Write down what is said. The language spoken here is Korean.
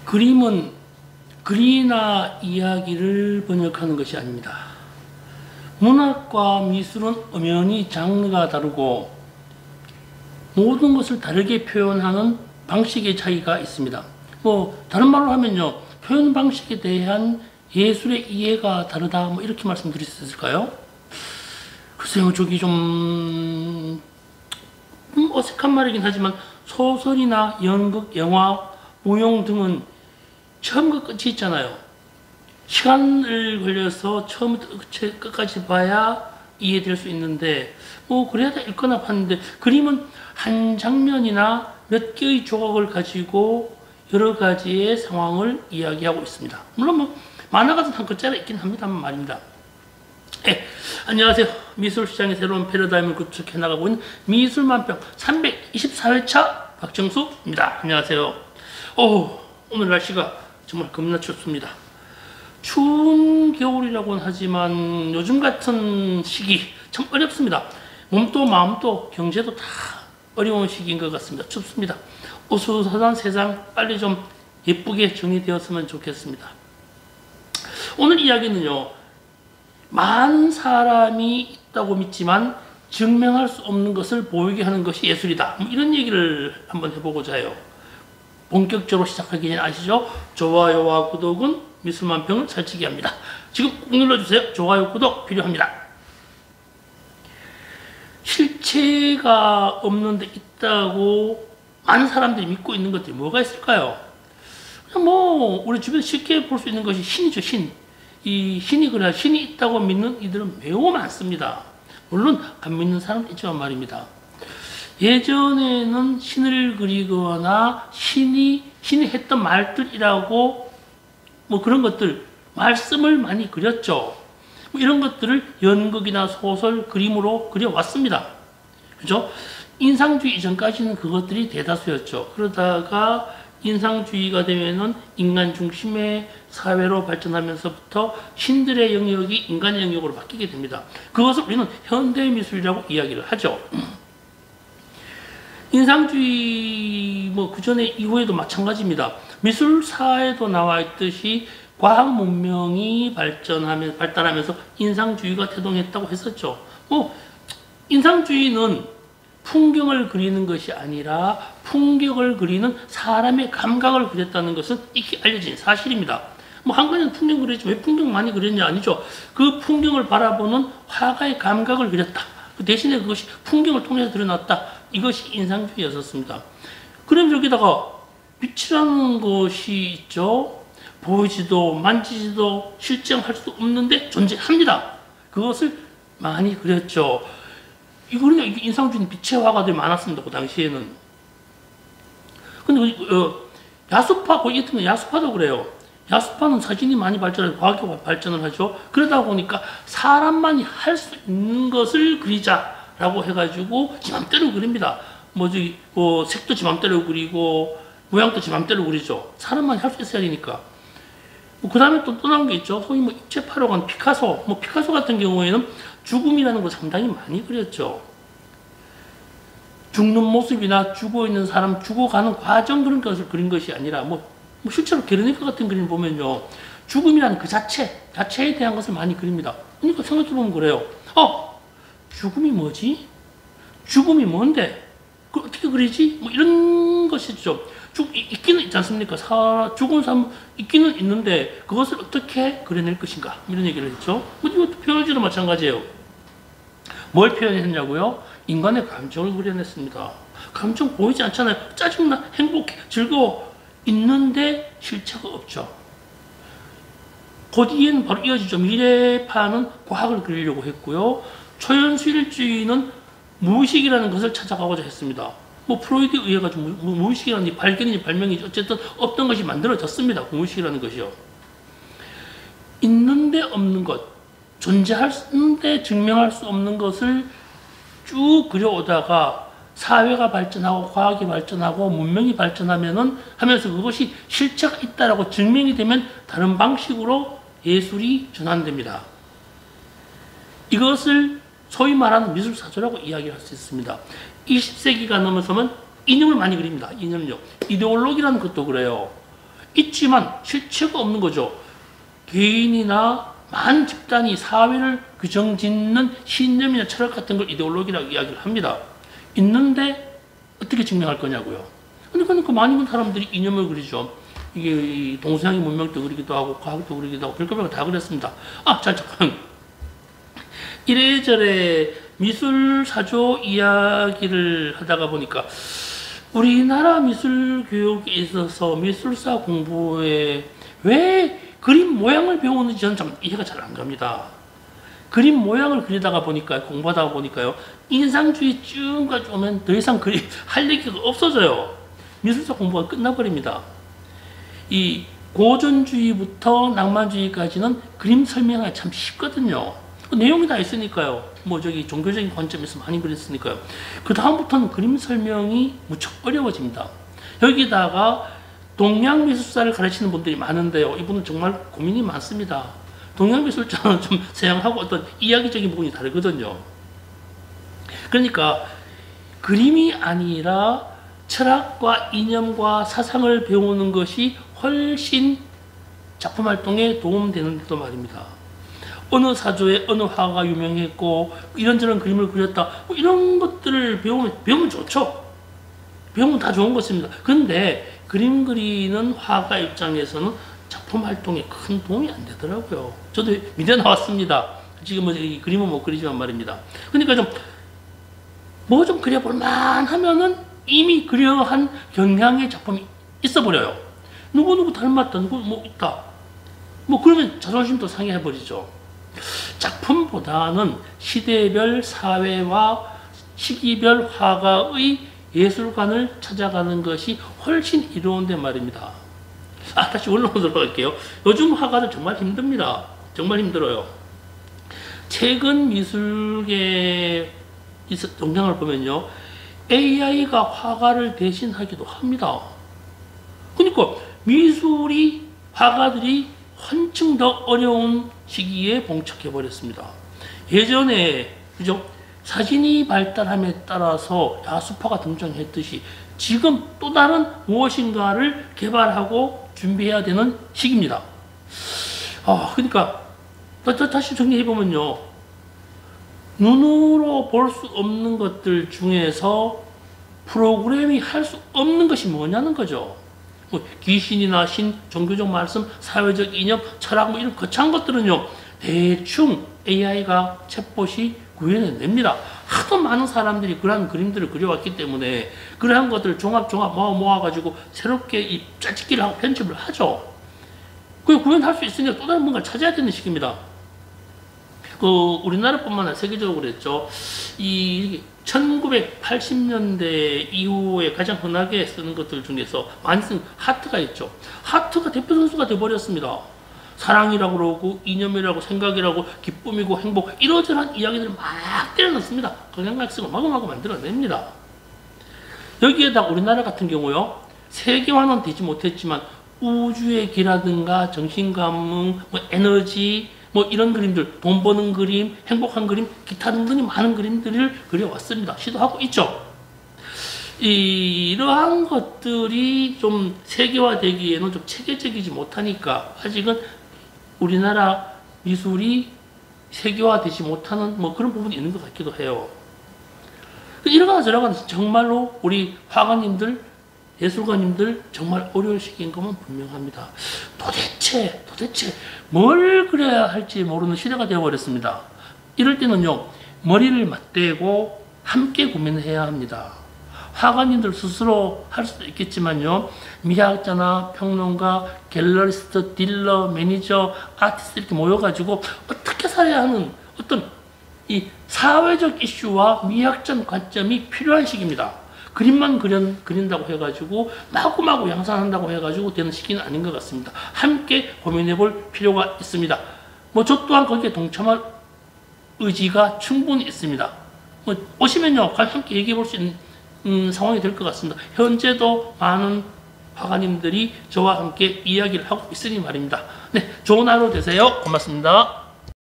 그림은 글이나 이야기를 번역하는 것이 아닙니다. 문학과 미술은 엄연히 장르가 다르고 모든 것을 다르게 표현하는 방식의 차이가 있습니다. 다른 말로 하면요, 표현 방식에 대한 예술의 이해가 다르다, 이렇게 말씀드릴 수 있을까요? 글쎄요, 저기 좀 어색한 말이긴 하지만 소설이나 연극, 영화, 무용 등은 처음과 끝이 있잖아요. 시간을 걸려서 처음부터 끝까지 봐야 이해될 수 있는데 그래야 다 읽거나 봤는데, 그림은 한 장면이나 몇 개의 조각을 가지고 여러 가지의 상황을 이야기하고 있습니다. 물론 만화 같은 한 글자가 있긴 합니다만 말입니다. 안녕하세요. 미술시장의 새로운 패러다임을 구축해 나가고 있는 미술만평 324회차 박정수입니다. 안녕하세요. 오늘 날씨가 정말 겁나 춥습니다. 추운 겨울이라고는 하지만 요즘 같은 시기 참 어렵습니다. 몸도 마음도 경제도 다 어려운 시기인 것 같습니다. 춥습니다. 어수선한 세상 빨리 좀 예쁘게 정리되었으면 좋겠습니다. 오늘 이야기는요, 많은 사람이 있다고 믿지만 증명할 수 없는 것을 보이게 하는 것이 예술이다, 이런 얘기를 한번 해보고자 해요. 본격적으로 시작하기 전에 아시죠? 좋아요와 구독은 미술만평을 살찌게 합니다. 지금 꾹 눌러주세요. 좋아요, 구독 필요합니다. 실체가 없는데 있다고 많은 사람들이 믿고 있는 것들이 뭐가 있을까요? 그냥 우리 주변에 쉽게 볼 수 있는 것이 신이죠, 신. 이 신이 그래야 신이 있다고 믿는 이들은 매우 많습니다. 물론 안 믿는 사람도 있지만 말입니다. 예전에는 신을 그리거나 신이 했던 말들이라고 그런 것들, 말씀을 많이 그렸죠. 이런 것들을 연극이나 소설, 그림으로 그려왔습니다. 그죠? 인상주의 이전까지는 그것들이 대다수였죠. 그러다가 인상주의가 되면은 인간 중심의 사회로 발전하면서부터 신들의 영역이 인간의 영역으로 바뀌게 됩니다. 그것을 우리는 현대미술이라고 이야기를 하죠. 인상주의 그 전에 이후에도 마찬가지입니다. 미술사에도 나와 있듯이 과학 문명이 발달하면서 인상주의가 태동했다고 했었죠. 인상주의는 풍경을 그리는 것이 아니라 풍경을 그리는 사람의 감각을 그렸다는 것은 익히 알려진 사실입니다. 한간에는 풍경 그리지 왜 풍경 많이 그렸냐 아니죠. 그 풍경을 바라보는 화가의 감각을 그렸다. 그 대신에 그것이 풍경을 통해서 드러났다. 이것이 인상주의였었습니다. 그럼 여기다가 빛이라는 것이 있죠. 보이지도 만지지도 실증할 수 없는데 존재합니다. 그것을 많이 그렸죠. 이거는요, 인상주의 빛의 화가들이 많았습니다. 그 당시에는. 근데 야수파, 거기 있던 야수파도 그래요. 야수파는 사진이 많이 발전해서 과학이 발전을 하죠. 그러다 보니까 사람만이 할 수 있는 것을 그리자라고 해가지고 지 맘대로 그립니다. 색도 지 맘대로 그리고 모양도 지 맘대로 그리죠. 사람만이 할 수 있어야 되니까. 그 다음에 또 나온 게 있죠. 소위 입체파로 간 피카소. 피카소 같은 경우에는 죽음이라는 걸 상당히 많이 그렸죠. 죽는 모습이나 죽어있는 사람, 죽어가는 과정 그런 것을 그린 것이 아니라 실제로 게르니카 같은 그림 보면요, 죽음이라는 그 자체에 대한 것을 많이 그립니다. 그러니까 생각해보면 그래요. 죽음이 뭐지? 죽음이 뭔데? 그걸 어떻게 그리지? 이런 것이죠. 있기는 있지 않습니까? 죽은 사람 있기는 있는데 그것을 어떻게 그려낼 것인가? 이런 얘기를 했죠. 이것도 표현지도 마찬가지예요. 뭘 표현했냐고요? 인간의 감정을 그려냈습니다. 감정 보이지 않잖아요. 짜증나, 행복해, 즐거워. 있는데 실체가 없죠. 거기에는 바로 이어지죠. 미래파는 과학을 그리려고 했고요. 초현실주의는 무의식이라는 것을 찾아가고자 했습니다. 프로이드에 의해 가지고 무의식이라는 발견이지 발명이지 어쨌든 없던 것이 만들어졌습니다. 무의식이라는 것이요. 있는데 없는 것, 존재하는데 증명할 수 없는 것을 쭉 그려오다가 사회가 발전하고 과학이 발전하고 문명이 하면서 그것이 실체가 있다라고 증명이 되면 다른 방식으로 예술이 전환됩니다. 이것을 소위 말하는 미술사조라고 이야기할 수 있습니다. 20세기가 넘어서면 이념을 많이 그립니다. 이념요. 이데올로기라는 것도 그래요. 있지만 실체가 없는 거죠. 개인이나 많은 집단이 사회를 규정짓는 신념이나 철학 같은 걸 이데올로기라고 이야기를 합니다. 있는데 어떻게 증명할 거냐고요. 그러니까 많은 사람들이 이념을 그리죠. 이게 동서양의 문명도 그리기도 하고 과학도 그리기도 하고 별거 다 그랬습니다. 잠깐. 이래저래 미술 사조 이야기를 하다가 보니까 우리나라 미술 교육에 있어서 미술사 공부에 왜 그림 모양을 배우는지 저는 좀 이해가 잘 안 갑니다. 그림 모양을 그리다가 보니까 공부하다 보니까요, 인상주의 쭉 가져오면 더 이상 그림 할 얘기가 없어져요. 미술사 공부가 끝나버립니다. 이 고전주의부터 낭만주의까지는 그림 설명하기 참 쉽거든요. 내용이 다 있으니까요. 종교적인 관점에서 많이 그랬으니까요. 그 다음부터는 그림 설명이 무척 어려워집니다. 여기다가 동양 미술사를 가르치는 분들이 많은데요. 이분은 정말 고민이 많습니다. 동양 미술자는 좀 서양하고 어떤 이야기적인 부분이 다르거든요. 그러니까 그림이 아니라 철학과 이념과 사상을 배우는 것이 훨씬 작품 활동에 도움되는데도 말입니다. 어느 사조에 어느 화가가 유명했고 이런저런 그림을 그렸다, 이런 것들을 배우면 좋죠. 배우면 다 좋은 것입니다. 그런데 그림 그리는 화가 입장에서는 작품 활동에 큰 도움이 안 되더라고요. 저도 미대 나왔습니다. 지금은 이 그림은 못 그리지만 말입니다. 그러니까 좀 그려볼만 하면은 이미 그려한 경향의 작품이 있어 버려요. 누구 닮았다, 누구 있다. 그러면 자존심도 상해버리죠. 작품보다는 시대별 사회와 시기별 화가의 예술관을 찾아가는 것이 훨씬 이로운데 말입니다. 다시 원론으로 돌아갈게요. 요즘 화가들 정말 힘듭니다. 정말 힘들어요. 최근 미술계 동향을 보면요, AI가 화가를 대신하기도 합니다. 그러니까 미술이 화가들이 한층 더 어려운 시기에 봉착해 버렸습니다. 예전에 그죠? 사진이 발달함에 따라서 야수파가 등장했듯이 지금 또 다른 무엇인가를 개발하고 준비해야 되는 시기입니다. 그러니까 다시 정리해 보면요, 눈으로 볼 수 없는 것들 중에서 프로그램이 할 수 없는 것이 뭐냐는 거죠. 귀신이나 신, 종교적 말씀, 사회적 이념, 철학 이런 거창한 것들은요, 대충 AI가 챗봇이 구현해냅니다. 하도 많은 사람들이 그러한 그림들을 그려왔기 때문에 그러한 것들을 종합 모아가지고 새롭게 짜집기를 하고 편집을 하죠. 그 구현할 수 있으니까 또 다른 뭔가를 찾아야 되는 시기입니다. 우리나라뿐만 아니라 세계적으로 그랬죠. 이 1980년대 이후에 가장 흔하게 쓰는 것들 중에서 많이 쓰는 하트가 있죠. 하트가 대표 선수가 되어버렸습니다. 사랑이라고 그러고 이념이라고 생각이라고 기쁨이고 행복 이러저러한 이야기들을 막 때려넣습니다. 각양각색으로 마구마구 만들어냅니다. 여기에다 우리나라 같은 경우요, 세계화는 되지 못했지만 우주의 기라든가 정신감흥, 에너지 이런 그림들, 돈 버는 그림, 행복한 그림, 기타 등등이 많은 그림들을 그려왔습니다. 시도하고 있죠. 이러한 것들이 좀 세계화되기에는 좀 체계적이지 못하니까 아직은 우리나라 미술이 세계화되지 못하는 그런 부분이 있는 것 같기도 해요. 이러거나 저러거나 정말로 우리 화가님들, 예술가님들 정말 어려울 시기인 것만 분명합니다. 도대체 뭘 그려야 할지 모르는 시대가 되어버렸습니다. 이럴 때는요, 머리를 맞대고 함께 고민을 해야 합니다. 화가님들 스스로 할 수도 있겠지만요, 미학자나 평론가, 갤러리스트, 딜러, 매니저, 아티스트 이렇게 모여가지고 어떻게 살아야 하는 어떤 이 사회적 이슈와 미학적 관점이 필요한 시기입니다. 그림만 그린다고 해가지고 마구마구 양산한다고 해가지고 되는 시기는 아닌 것 같습니다. 함께 고민해 볼 필요가 있습니다. 저 또한 거기에 동참할 의지가 충분히 있습니다. 오시면요, 함께 얘기해 볼 수 있는 상황이 될 것 같습니다. 현재도 많은 화가님들이 저와 함께 이야기를 하고 있으니 말입니다. 네, 좋은 하루 되세요. 고맙습니다.